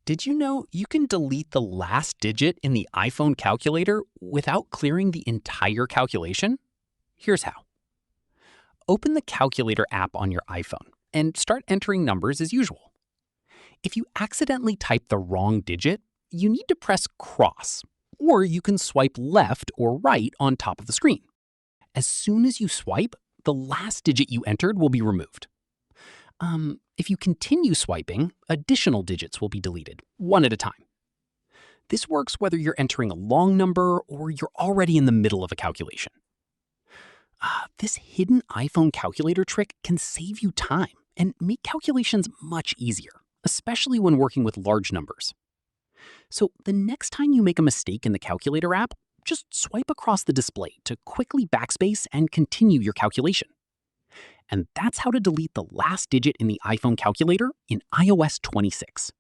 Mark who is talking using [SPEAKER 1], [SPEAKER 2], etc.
[SPEAKER 1] Did you know you can delete the last digit in the iPhone calculator without clearing the entire calculation? Here's how. Open the calculator app on your iPhone and start entering numbers as usual. If you accidentally type the wrong digit, you need to press cross, or you can swipe left or right on top of the screen. As soon as you swipe, the last digit you entered will be removed. If you continue swiping, additional digits will be deleted, one at a time. This works whether you're entering a long number or you're already in the middle of a calculation. This hidden iPhone calculator trick can save you time and make calculations much easier, especially when working with large numbers. So the next time you make a mistake in the calculator app, just swipe across the display to quickly backspace and continue your calculation. And that's how to delete the last digit in the iPhone calculator in iOS 26.